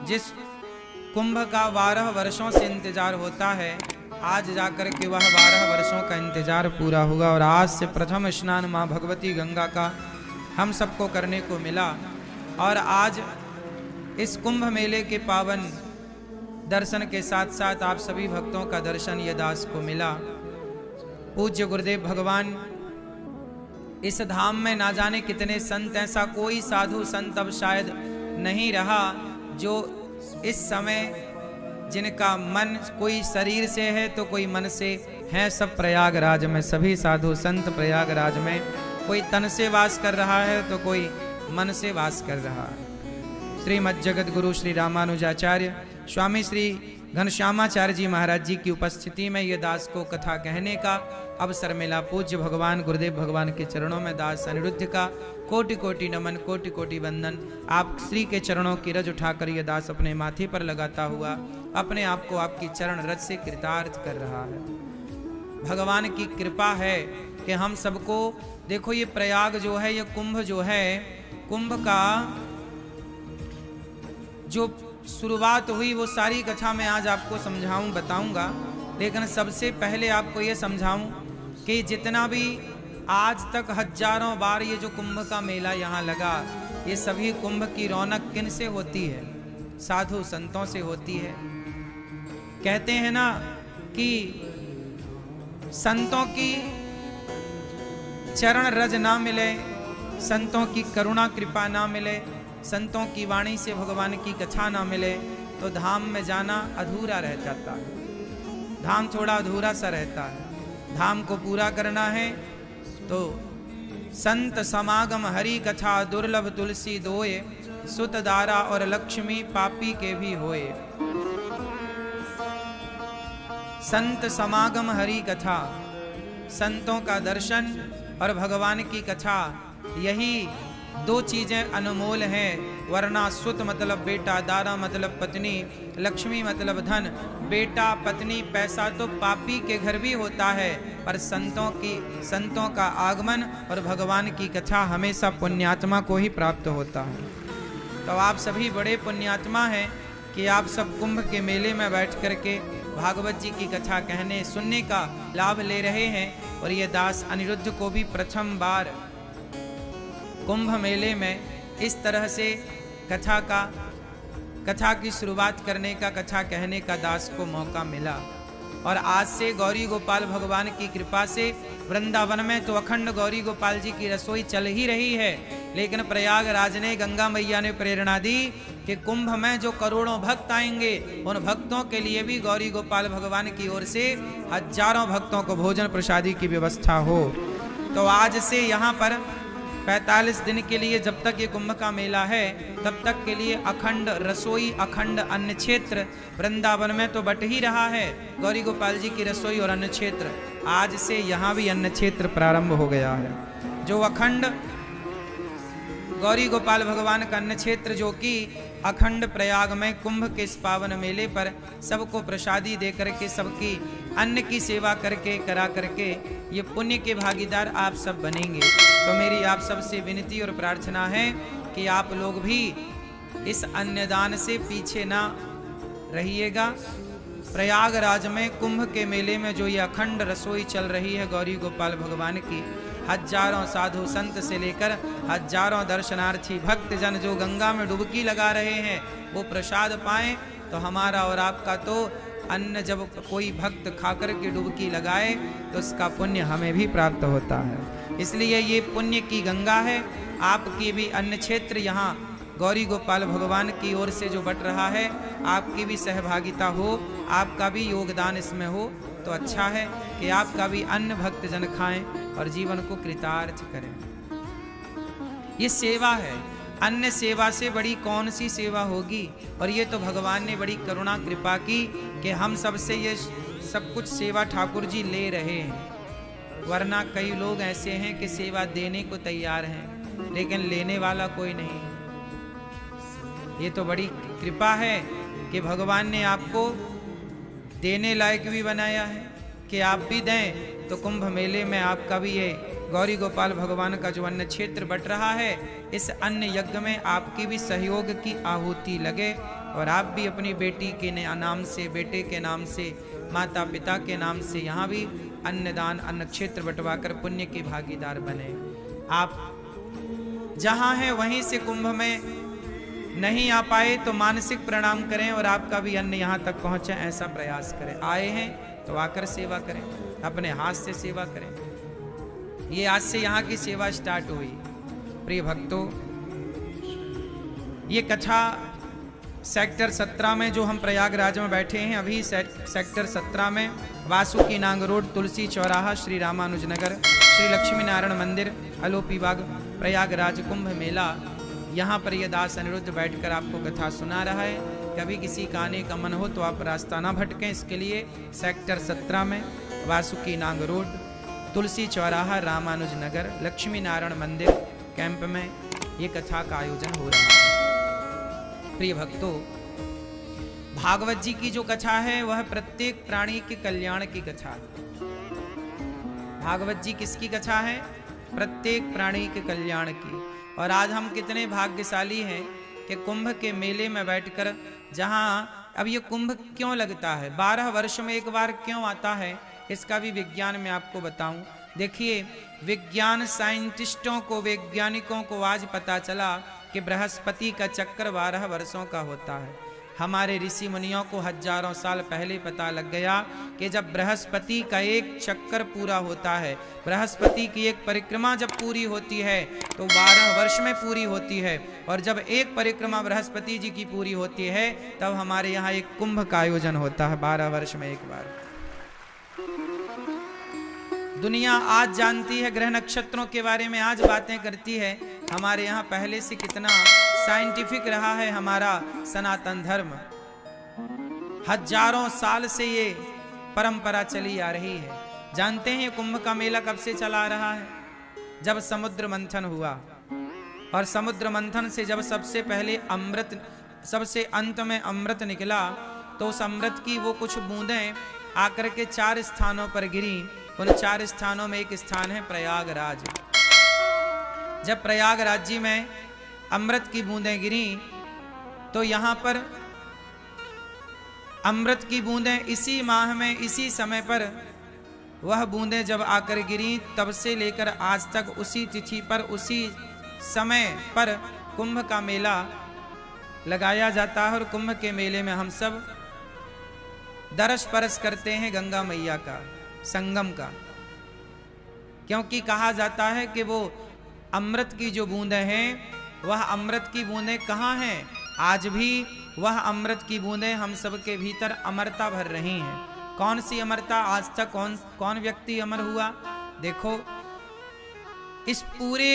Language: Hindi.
जिस कुंभ का 12 वर्षों से इंतजार होता है, आज जाकर के वह 12 वर्षों का इंतजार पूरा हुआ और आज से प्रथम स्नान माँ भगवती गंगा का हम सबको करने को मिला। और आज इस कुंभ मेले के पावन दर्शन के साथ साथ आप सभी भक्तों का दर्शन ये दास को मिला। पूज्य गुरुदेव भगवान, इस धाम में ना जाने कितने संत, ऐसा कोई साधु संत अब शायद नहीं रहा जो इस समय जिनका मन कोई शरीर से है तो कोई मन से है। सब प्रयागराज में, सभी साधु संत प्रयागराज में, कोई तन से वास कर रहा है तो कोई मन से वास कर रहा है। श्रीमद् जगत गुरु श्री रामानुजाचार्य स्वामी श्री घनश्यामाचार्य जी महाराज जी की उपस्थिति में ये दास को कथा कहने का अवसर मिला। पूज्य भगवान गुरुदेव भगवान के चरणों में दास अनिरुद्ध का कोटि कोटि नमन, कोटि कोटि वंदन। आप श्री के चरणों की रज उठाकर ये दास अपने माथे पर लगाता हुआ अपने आप को आपकी चरण रज से कृतार्थ कर रहा है। भगवान की कृपा है कि हम सबको, देखो ये प्रयाग जो है, ये कुंभ जो है, कुंभ का जो शुरुआत हुई वो सारी कथा मैं आज आपको समझाऊं, बताऊंगा। लेकिन सबसे पहले आपको ये समझाऊं कि जितना भी आज तक हजारों बार ये जो कुंभ का मेला यहाँ लगा, ये सभी कुंभ की रौनक किन से होती है? साधु संतों से होती है। कहते हैं ना कि संतों की चरण रज ना मिले, संतों की करुणा कृपा ना मिले, संतों की वाणी से भगवान की कथा ना मिले तो धाम में जाना अधूरा रह जाता है। धाम थोड़ा अधूरा सा रहता है। धाम को पूरा करना है तो संत समागम हरि कथा दुर्लभ तुलसी दोए, सुत दारा और लक्ष्मी पापी के भी होए। संत समागम हरि कथा, संतों का दर्शन और भगवान की कथा, यही दो चीजें अनमोल हैं। वरना सुत मतलब बेटा, दारा मतलब पत्नी, लक्ष्मी मतलब धन। बेटा पत्नी पैसा तो पापी के घर भी होता है, पर संतों का आगमन और भगवान की कथा हमेशा पुण्यात्मा को ही प्राप्त होता है। तो आप सभी बड़े पुण्यात्मा हैं कि आप सब कुंभ के मेले में बैठ करके भागवत जी की कथा कहने सुनने का लाभ ले रहे हैं। और ये दास अनिरुद्ध को भी प्रथम बार कुंभ मेले में इस तरह से कथा की शुरुआत करने का, कथा कहने का दास को मौका मिला। और आज से गौरी गोपाल भगवान की कृपा से वृंदावन में तो अखंड गौरी गोपाल जी की रसोई चल ही रही है। लेकिन प्रयागराज ने, गंगा मैया ने प्रेरणा दी कि कुंभ में जो करोड़ों भक्त आएंगे, उन भक्तों के लिए भी गौरी गोपाल भगवान की ओर से हजारों भक्तों को भोजन प्रसादी की व्यवस्था हो। तो आज से यहाँ पर 45 दिन के लिए, जब तक ये कुंभ का मेला है तब तक के लिए अखंड रसोई, अखंड अन्न क्षेत्र वृंदावन में तो बट ही रहा है। गौरी गोपाल जी की रसोई और अन्न क्षेत्र, आज से यहाँ भी अन्न क्षेत्र प्रारंभ हो गया है। जो अखंड गौरी गोपाल भगवान का अन्न क्षेत्र, जो कि अखंड प्रयाग में कुंभ के इस पावन मेले पर सबको प्रसादी दे करके, सबकी अन्न की सेवा करके, करा करके ये पुण्य के भागीदार आप सब बनेंगे। तो मेरी आप सबसे विनती और प्रार्थना है कि आप लोग भी इस अन्नदान से पीछे ना रहिएगा। प्रयागराज में कुंभ के मेले में जो ये अखंड रसोई चल रही है गौरी गोपाल भगवान की, हजारों साधु संत से लेकर हजारों दर्शनार्थी भक्त जन जो गंगा में डुबकी लगा रहे हैं, वो प्रसाद पाएं तो हमारा और आपका तो अन्न जब कोई भक्त खाकर के डुबकी लगाए तो उसका पुण्य हमें भी प्राप्त होता है। इसलिए ये पुण्य की गंगा है। आपकी भी अन्न क्षेत्र यहाँ गौरी गोपाल भगवान की ओर से जो बट रहा है, आपकी भी सहभागिता हो, आपका भी योगदान इसमें हो तो अच्छा है कि आपका भी अन्न भक्त जन खाएं और जीवन को कृतार्थ करें। ये सेवा है। अन्य सेवा से बड़ी कौन सी सेवा होगी? और ये तो भगवान ने बड़ी करुणा कृपा की कि हम सबसे ये सब कुछ सेवा ठाकुर जी ले रहे हैं। वरना कई लोग ऐसे हैं कि सेवा देने को तैयार हैं लेकिन लेने वाला कोई नहीं। ये तो बड़ी कृपा है कि भगवान ने आपको देने लायक भी बनाया है कि आप भी दें। तो कुंभ मेले में आपका भी ये गौरी गोपाल भगवान का जो अन्न क्षेत्र बट रहा है, इस अन्न यज्ञ में आपकी भी सहयोग की आहुति लगे और आप भी अपनी बेटी के नाम से, बेटे के नाम से, माता पिता के नाम से यहाँ भी अन्नदान, अन्न क्षेत्र बंटवाकर पुण्य के भागीदार बने। आप जहाँ हैं वहीं से कुंभ में नहीं आ पाए तो मानसिक प्रणाम करें और आपका भी अन्न यहाँ तक पहुँचे, ऐसा प्रयास करें। आए हैं तो आकर सेवा करें, अपने हाथ से सेवा करें। ये आज से यहाँ की सेवा स्टार्ट हुई। प्रिय भक्तों, ये कथा सेक्टर 17 में, जो हम प्रयागराज में बैठे हैं अभी, सेक्टर 17 में वासुकी नांग रोड, तुलसी चौराहा, श्री रामानुज नगर, श्री लक्ष्मी नारायण मंदिर, अलोपी बाग, प्रयागराज कुंभ मेला। यहाँ पर यह दास अनिरुद्ध बैठकर आपको कथा सुना रहा है। कभी किसी का आने का मन हो तो आप रास्ता ना भटकें, इसके लिए सेक्टर 17 में वासुकी नांग रोड, तुलसी चौराहा, रामानुज नगर, लक्ष्मी नारायण मंदिर कैंप में ये कथा का आयोजन हो रहा है। प्रिय भक्तों, भागवत जी की जो कथा है वह प्रत्येक प्राणी के कल्याण की कथा है। भागवत जी किसकी कथा है? प्रत्येक प्राणी के कल्याण की। और आज हम कितने भाग्यशाली हैं कि कुंभ के मेले में बैठकर, जहाँ अब ये कुंभ क्यों लगता है, 12 वर्ष में एक बार क्यों आता है, इसका भी विज्ञान में आपको बताऊं। देखिए, विज्ञान साइंटिस्टों को, वैज्ञानिकों को आज पता चला कि बृहस्पति का चक्कर 12 वर्षों का होता है। हमारे ऋषि मुनियों को हजारों साल पहले पता लग गया कि जब बृहस्पति का एक चक्कर पूरा होता है, बृहस्पति की एक परिक्रमा जब पूरी होती है तो 12 वर्ष में पूरी होती है। और जब एक परिक्रमा बृहस्पति जी की पूरी होती है तब हमारे यहाँ एक कुंभ का आयोजन होता है 12 वर्ष में एक बार। दुनिया आज जानती है, ग्रह नक्षत्रों के बारे में आज बातें करती है। हमारे यहाँ पहले से कितना साइंटिफिक रहा है हमारा सनातन धर्म। हजारों साल से ये परंपरा चली आ रही है। जानते हैं कुंभ का मेला कब से चला आ रहा है? जब समुद्र मंथन हुआ, और समुद्र मंथन से जब सबसे पहले अमृत, सबसे अंत में अमृत निकला, तो उस अमृत की वो कुछ बूंदें आकर के 4 स्थानों पर गिरी। उन 4 स्थानों में एक स्थान है प्रयागराज। जब प्रयागराज जी में अमृत की बूंदें गिरी तो यहाँ पर अमृत की बूंदें इसी माह में, इसी समय पर वह बूंदें जब आकर गिरी, तब से लेकर आज तक उसी तिथि पर, उसी समय पर कुंभ का मेला लगाया जाता है। और कुंभ के मेले में हम सब दरस परस करते हैं गंगा मैया का, संगम का, क्योंकि कहा जाता है कि वो अमृत की जो बूंदें हैं, वह अमृत की बूंदें कहाँ हैं? आज भी वह अमृत की बूंदें हम सबके भीतर अमरता भर रही हैं। कौन सी अमरता? आज तक कौन व्यक्ति अमर हुआ? देखो, इस पूरे